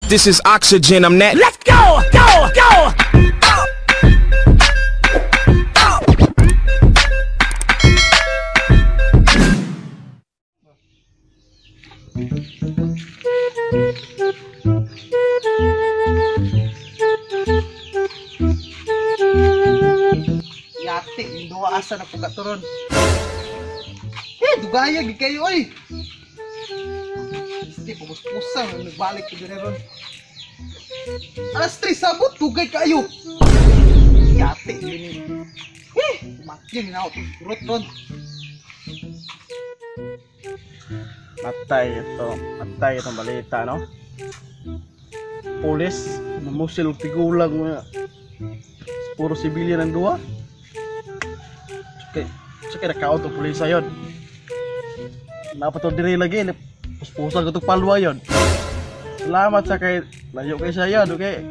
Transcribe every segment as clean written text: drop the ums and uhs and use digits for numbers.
This is oxygen, I'm net. Let's go, go, go. Yati, yung dua asa na pagkaturon. Dugaya gid kayo oy. Sige, pumus-pusang nagbalik ko din ron. Alas 3 sabot, dugay kayo. Yati yun. Makin na ako, turot ron. Matay itong balita, no? Pulis, namusil tigulang mo. Puro sibilyan ang dua. Tsaka nakaon itong pulis yun. Napato diri lagi, puspusan ko itong palwa yun. Salamat sa kay, layo kay siya yun, okay?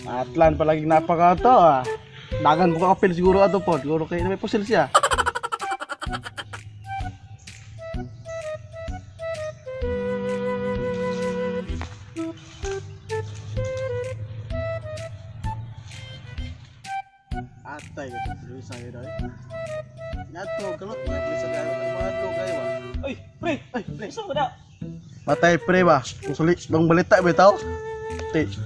Atlan palagi napaka ito, Dagan ko kapil siguro ato po, siguro kay may pusil siya. Atay ko pulis sa iyo dai. Nato kalot mo pulis sa iyo, mato kayo ba? Oy, pre, isa mo na. Matay pre ba? Usuli bang balita bitaw?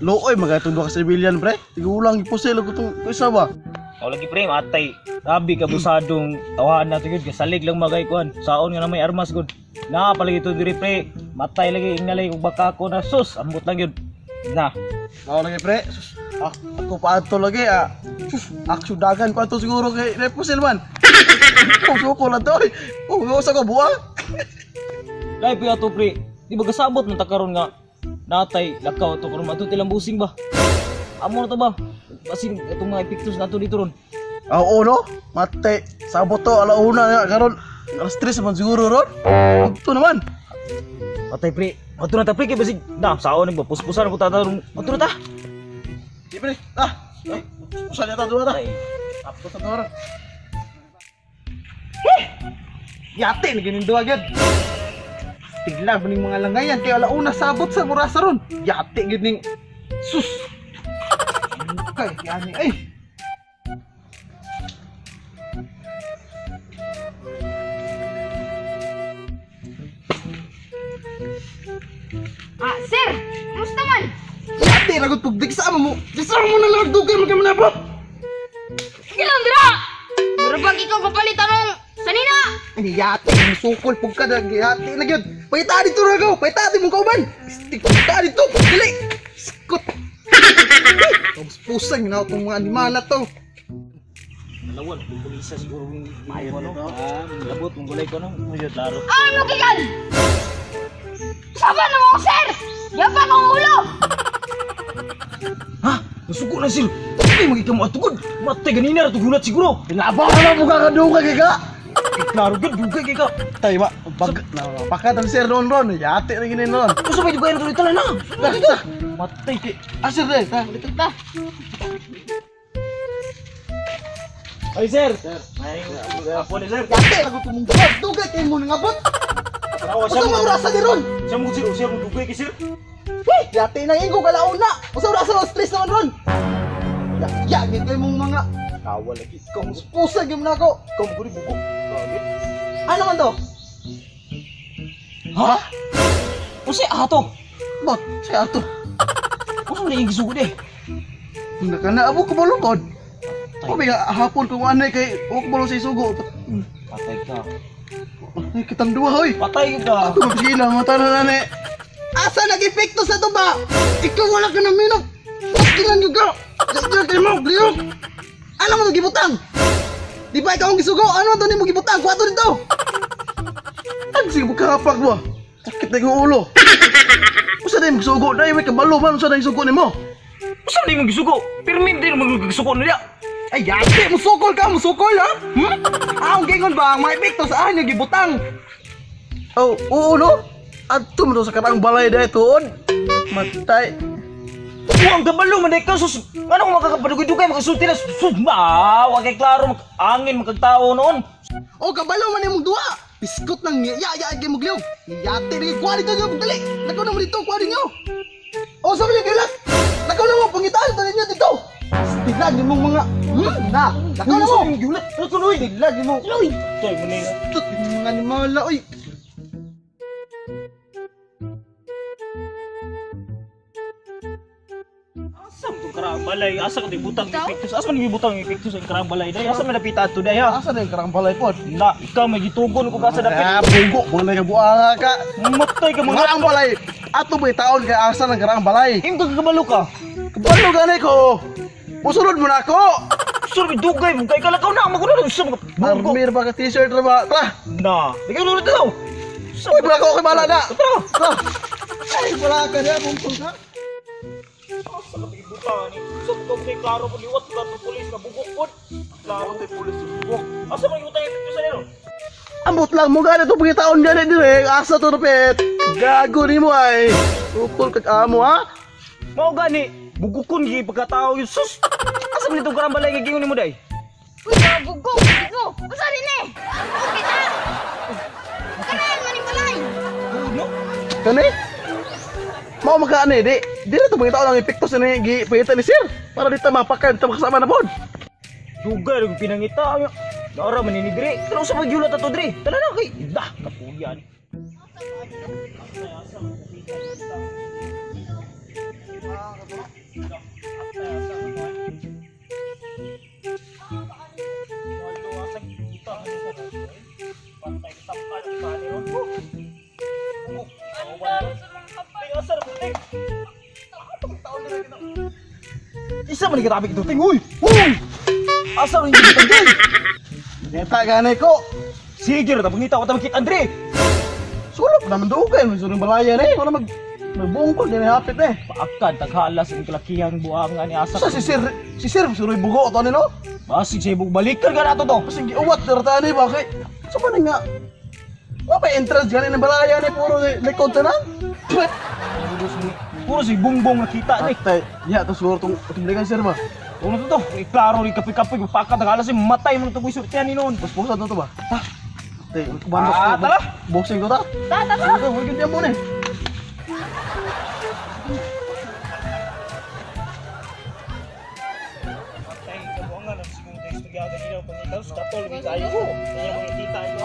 Looy magatong ka civilian pre. Tigulang ipusil ko tong isa ba? Aw lagi pre, matay. Grabe ka busadong tawahan nato gyud kasalig lang magay kuan. Saon nga na may armas gud. Na palagi to diri pre. Matay lagi ingalay ug baka ko na sus, ambot lang gyud. Na. Ako lagi pre. Ako pa ato lagi Aksyo dagan ko ato siguro kay repusil man. Suko lang to. Usa ko buwang. Dai pa ato pre. Di ba kasabot man ta karon nga natay lakaw to karon ato tilang busing ba. Amo na to ba? Basin itong mga epictus nato dito ron. Oo no? Matay. Sabot to alauna nga karon. Alas 3 man siguro ron. Ito naman. Matay pre. Ato na ta pre kay basig na saon nagpapuspusan ko tatarong. Ato na ta. Di pre. Pusan yata dua ta. Apo sa dua. Yati na ganin dua agad. Tigla ba ning mga langayan kay alauna sabot sa murasa ron. Yati gid ning sus. Kay yani ay. Sir, kumusta man? Yati ragot pugdigsa mo. Disar mo na lang dugay mo kay manabot. Sige lang, dira! Murabag ikaw kapalitan ng sanina! Ani yati sukol pug ka yati na gyud. Paita dito ra go. Paita di mo kauban. Stick paita dito. Dili. Skut. Tapos pusang na itong mga animal na to. Lawan, pulisa siguro yung mayo ano. Labot mong gulay ko no. Ayun, laro. Ano kikan? Saban na mo, sir! Yapan ang ulo! Ha? Nasuko na sil. Ay, magiging mo atugod. Matay ganina na tugunat siguro. Laban na mo kakadungay kay ka. Klaro gud dugay kay ka. Tay ba, pakatan sir ron. Yati na ginin ron. Gusto ba dugay na tuloy tala na? Matay kay. Asir deh, dito ta. Ay sir. Ay, apo ni sir. Yati lagu tumungkot. Dugay kay mo ngabot. Usa mo rasa di ron. Siya mo sir, siya mo dugay kay sir. Yati nang ingo kalauna. Usa rasa stress naman ron. Ya, gid kay mong mga Kawal lagi. pusag yung nako. Ikaw mo buko. Ano man to? Ha? Usi ato. Bot, si Arthur. Usa na yung gisugod eh. Nakana abo ko balungkod. Ko biya hapon ko anay kay ko balo sa isugo. Patay ka. Ay kitang duha hoy. Patay ka. Ako magsigila mo tanan nani. Asa nag-epekto sa to ba? Ikaw wala ka na minok. Pastilan juga. Diyan kay mo, Leo. Ano mo gibutang? Di ba ikaw ang gisugo? Ano to ni mo gibutang? Kuha to dito. Ang sige kapag mo. Sakit na yung ulo. Usa na yung gisugo? Dahil may kabalo man. Usa na yung sugo ni mo? Usa na yung gisugo? Pirmin din mo gisugo na niya. Ay, yate! Musukol ka! Musukol, ha? Ang gingon ba? Ang mga epekto saan yung gibutang? Oh, oo, no? At tumdo sa karang balay dahil tuon. Matay. Ang kabalo man ka sus. Ano makakapadugay-dugay makasulti na sus ba? Wa kay klaro angin makagtao noon. O kabalo man imong duha. Biskot nang ya gyud mo gliw. Yate ri kwali to yo dali. Nako na mo dito kwali nyo. lagi mong mga na. Lakaw na mo. Yulat, tuloy. Lagi mo. Uy! Tay mo ni. Tut mga animala oy. Asa mo karang balay? Asa ka butang ni pictus? Asa man gibutang ni pictus ang karang balay day? Asa man napita to day ha? Asa na yung karang balay pod? Na, ikaw may gitugon ko ka sa dapit. Ah, bugo, mga buanga ka. Matay ka Mga mga ang balay. Ato ba taon kay asa ng karang balay? Imto ka kabalo ka. Kabalo gani ko. Musulod mo na ako. Sur dugay mo kay kalakaw na magulo sa mga bugo. Armir ba ka t-shirt na ba? Tara. Na, ikaw lulod daw. Uy, wala ko kay bala na. Tara. Tara. Ay, wala ka na. Bumpul ka. Asa ka butang ni? Sa ko kay klaro ko liwat ka to pulis na bugok pod. Klaro tay pulis bugok. Asa man utang ipictus sa nero? Ambot lang mo gani to pagitaon gani dire. Asa to repet. Gago ni mo ay. Upol kag amo ha. Mao gani, bugukon gi pagkatao yung sus. Asa man itong karang balay kay gingon nimo day? Uy, mga bugong! Iko! Basta rin eh! Okay na! Kanayan man yung balay! No? Kani? Mau magkaani di. Di na to pagitaon ang epekto sa ni gi pagita ni sir. Para dito mapakan ta makasama na pod. Dugay ug pinangita nya. Naara man ni dire. Pero sa magyulat ato dire. Tala na kay. Dah, kapuyan. Isa man kita ito ting. Uy. Uy. Asa rin yung tanggal. Neta gani ko. Sige ra pangita ko ta makita Andre. Sulok naman dugay mo surong balaya ni. Wala mag bungkol gani hapit eh. Paakad taghalas ang kalakihang buangan ni asa. Sa si sir suroy bugo to ni no. Basig sa ibog balikan ka nato to. Kasi giuwat dertani ba kay. Sa man nga. Wa pa entrance gani ng balaya ni puro likod tanan. Puro si bungbong nakita ni. Tay, ya to suro tong tubligan sir ba. Ano to to? Klaro ni kapi-kapi pakat taghalas matay mo to kuy surtian ni noon. Puspusan to ba? Ha. Tay, kubando Ah, tara. boxing ko ta. Tata ka! Ito, wala gyud mo ni. Matay ka buangan ang siguro tayo istoryaga nila pangitaw sa katol ni kayo. Kaya mo nakita ito.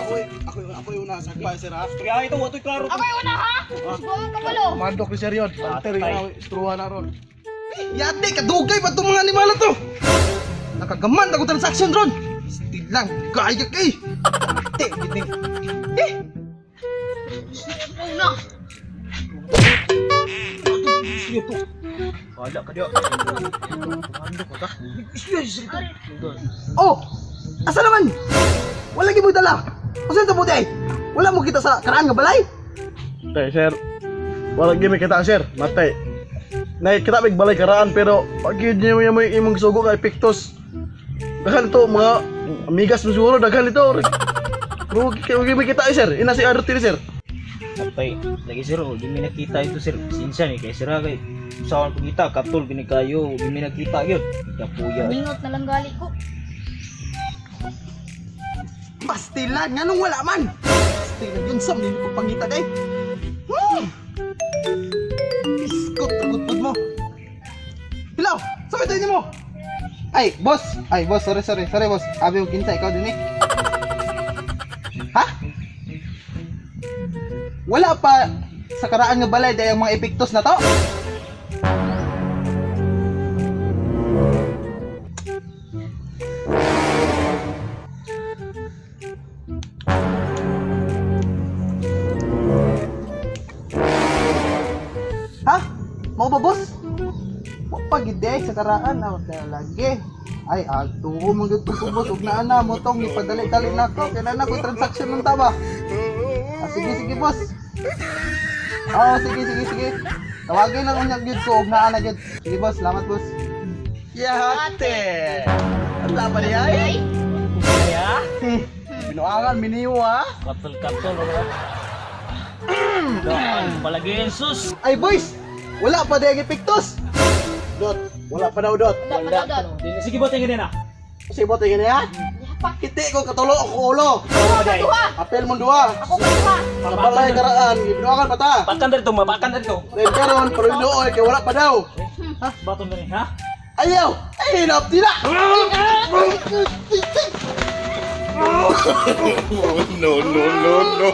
Ako yung nasa pa sir ha. Istoryaga ito watoy klaro. Ako yung una ha! Subukan ka palo! Mandok ni sir yun. Panter Patay. yung istruhan na ron. Yate, kadugay ba itong mga animal na to? Nakagaman ako transaction ron. Still lang, gaya kay. Ate, giting. Una! Siya to. Wala ka diya. Ano ko ta? Oh! Asa naman? Wala gi mo dala. Asa ito buti ay? Wala mo kita sa karaan nga balay? Tay, sir. Wala gi kita sir. Matay. Nay kita big balay karaan pero pag yun niyo yung imong sugo kay Pictus. Daghan ito mga amigas mo siguro daghan ito. Pero gi kita ay sir. Ina si Arti sir. Patay. Lagi sir, di mi nakita ito sir. Sinsa ni kay sira kay. Usawan ko kita, katol gini kayo. Di mi nakita yun. Kapuya. Mingot na lang gali ko. Pastilan nga nung wala man. Pastilan yun sam din ko pangita kay. Biskot tagutod mo. Hello, sabi tayo mo. Ay, boss, sorry boss. Abi mo kinsa ikaw din eh. Ha? Wala pa sa karaan nga balay dahil mga epektos na to. Ha? Mau ba boss? Pagide sa karaan lagi. Ay, tuho mo dito ko boss. Ug naa mo tong ipadali-dali nako. Kaya na ko transaction ng taba. Sige boss. Oh, sige. Tawagin lang unyag gyud ko ug naa na gyud. Sige boss, salamat boss. Yate. Wala pa niya ay. Ay! Kaya? Binuangan miniwa. Katol. Doon, palagi sus. Ay boys, wala pa dayang epektos. Dot, wala pa daw dot. Wala pa dot. Sige ba tingin na? Kasi bote gani ha? Kiti ko katulo ako ulo. Ako ka duha! Apel mo duwa. Ako ka duha! Sa balay karaan, gibinuangan pa ta. Pakan dito, mapakan dito. Then karon pero inuoy kay wala pa daw. Ha? Baton na rin, ha? Ayaw! Ay, hinap, tira! No, no, no, no.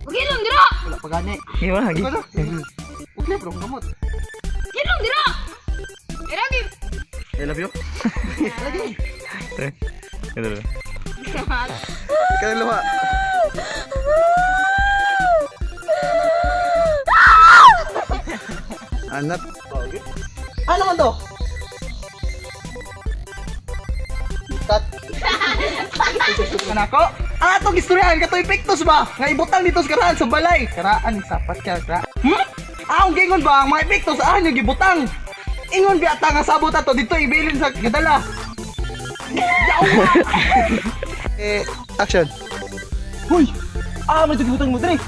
Gilong dira. Wala pa gani. Gimana lagi? Ano? Huwag na, bro, gamot. Gilong dira. Lagi. I love you. Lagi. Gitu. Ikaw yung luha. Anak. Ano man to? Cut. Kanako? Ah, itong istoryahan ka to epektos ba? Nga ibutang dito sa karaan sa balay. Karaan, sapat ka, kara. Ang gingon ba? Ang mga epektos, yung gibutang. Ingon biyata nga sabot ato dito ibilin sa gadala. Action. Hoy! May tagibutang mo dre.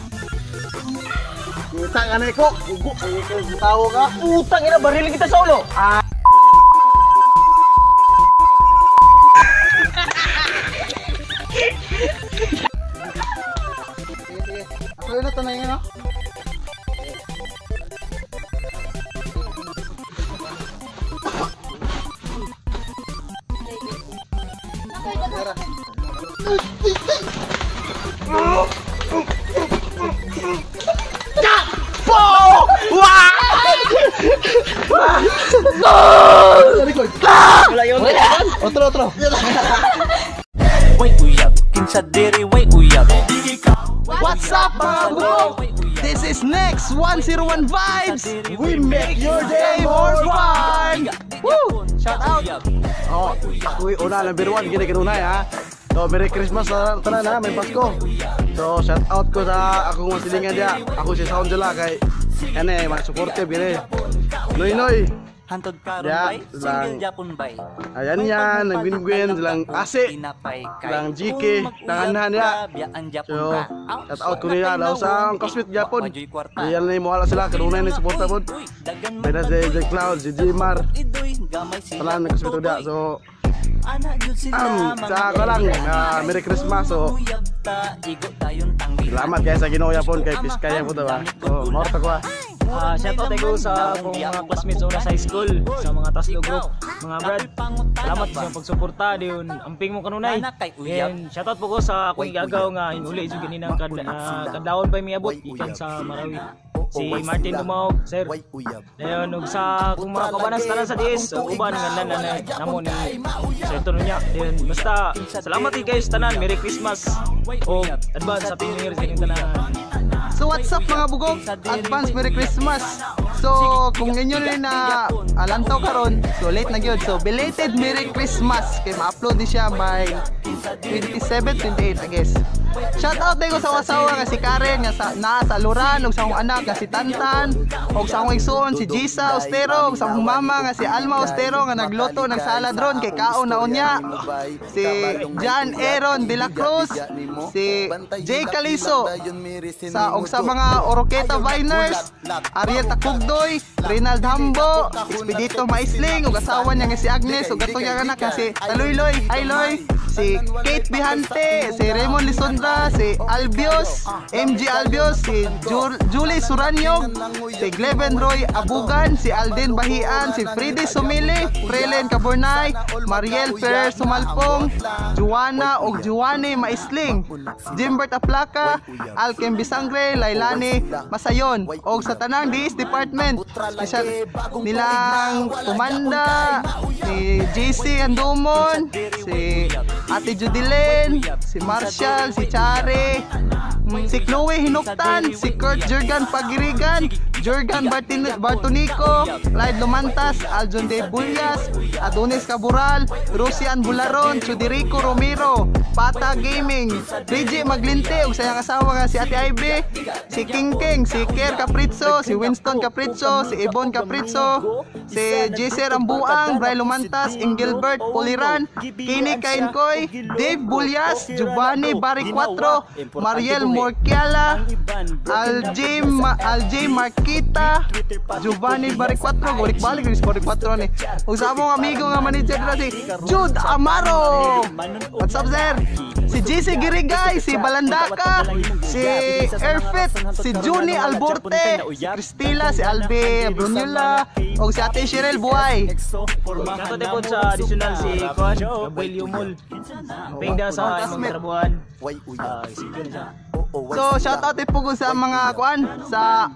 Utang anay ko. Gugo, tawo ka. Utang ina baril kita sa ulo. Sige. Ako yun na tanay no? Wala yun. Otro. Way uyab, kinsa diri way uyab. What's up mga bro? This is Next 101 Vibes. We make your day more fun. Woo! Shout out. Oh, ako una number 1 gini kanunay ha. So, Merry Christmas sa tanan ha, may Pasko. So, shout out ko sa akong masilingan dia. Ako si Sound Jala kay ane, mga supportive gini. Noy. Hantod karon Ya, bay, lang. single Japon bay. Ayan yan, nag-win-win, silang Ase, Tinapay kay silang GK, tanganan niya. Biyaan Japon So, ka. shout out ko niya, laos sa Cosmit Japon. Majoy kwarta. Ayan na yung mawala sila, kanunay na yung suporta po. Uy, dagan May na si J Cloud, si Jmar, idoy gamay sila. talaan na Cosmit dia. So, Ana jud sila sa ako lang, Merry Christmas. So, uyab ta igo tayon tanggi. salamat kayo sa Ginoo Yapon, kay Piskaya po diba. So, maorta ko ha. Shout out ko sa akong mga classmates una sa high school, sa mga Taslo group, mga brad. Salamat sa pagsuporta diyon. Amping mo kanunay. And shout out po ko sa akong igagaw nga hinuli jud ganinang kadlawon pa miabot ikan sa Marawi. Si Martin Dumog, sir. Dayon ug sa akong mga kabanas tanan sa DS, ug uban nga namo ni Sir Tono niya. Dayon basta salamat kayo sa tanan. Merry Christmas. O advance Happy New Year sa inyong tanan. So what's up mga bugog? Advance Merry Christmas. So kung inyo rin na alantaw karon, so late na gyud. So belated Merry Christmas. Kay ma-upload ni siya by 27, 28 I guess. Shout out din ko sa asawa nga si Karen nga naa sa Luran, ug sa akong anak nga si Tantan, ug sa akong igsoon si Jisa Ostero, ug sa akong mama nga si Alma Ostero nga nagluto ng salad ron kay kaon na unya. Si John Aaron de la Cruz, si Jay Caliso, sa mga Oroqueta Viners, Arieta Kugdoy, Rinald Hambo, Expedito Maisling, ug asawa niya nga si Agnes, ug atong yang anak nga si Taluy-Loy, hi Loy, si Kate Bihante, si Raymond Lisondra, si Albios, MG Albios, si Julie Suranyog, si Gleven Roy Abugan, si Alden Bahian, si Freddy Sumili, Frelen Caburnay, Mariel Ferrer Sumalpong, Juana og Juane Maisling, Jimbert Aplaca, Alkem Bisangre, Lailani Masayon, og sa tanang DS Department, special nilang Tumanda, si JC Andumon, si Ate Judilen, si Marshall, si Chare, si Chloe Hinuktan, si Kurt Jurgan Pagirigan, Jurgan Bartonico, Clyde Lumantas, Aljon De Bullas, Adonis Cabural, Rosian Bularon, Chuderico Romero, Pata Gaming, Reggie Maglinte, ug sayang asawa nga si Ate Ivy, si King, si Ker Caprizzo, si Winston Caprizzo, si Ibon Caprizzo, si JC Rambuang, Bray Lumantas, Engelbert Puliran, Kini Kainkoy, Dave Bulyas, Giovanni Barry 4, Mariel Morquiala, Aljay Marquita, Giovanni Barry 4, balik si Barry 4 ni. Usa mong amigo nga manager na si Jude Amaro. What's up sir? Si JC Girigay, si Balandaka, si Airfit, si Juni Alborte, si Cristila, si Albe Brunyola, o si Ate Cheryl Buhay. Kato din po sa additional si Kwan, Gabriel Yumul. Pingda sa imong trabuhan. Sige na siya. So shoutout din po ko sa mga kuan sa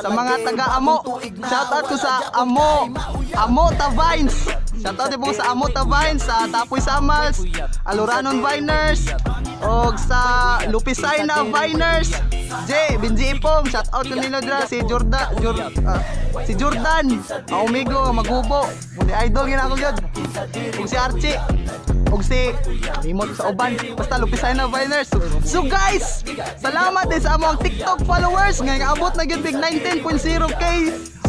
mga taga-Amo. Shoutout ko sa Amo Tavines. Shoutout din po ko sa Amo Tavines, sa Tapoy Samals, Aluranon Viners, og sa Lupisaina Viners. Benji Ipong, shoutout ko nila dira si Jordan, Aumigo Magubo, muni idol gina ako gyud. Og si Archie, og si limot sa uban, basta Lupisaina Viners. So guys, salamat din sa among TikTok followers nga naabot na gyud big 19.0k.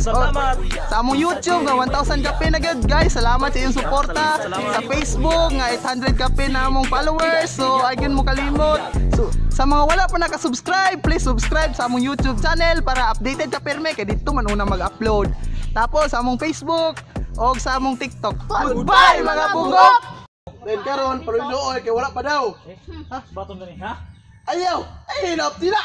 Salamat sa among YouTube nga 1,000 kape na gyud guys. Salamat sa inyong suporta. Sa Facebook nga 800 kape na among followers. So ayun mo kalimot. So sa mga wala pa nakasubscribe, please subscribe sa among YouTube channel para updated ka perme kay dito man una mag-upload. Tapos sa among Facebook o sa among TikTok. Goodbye mga bugok. Ren karon paruloy kay wala pa daw. ha? Baton na ni, ha? Ayaw! Ay, hinap sila!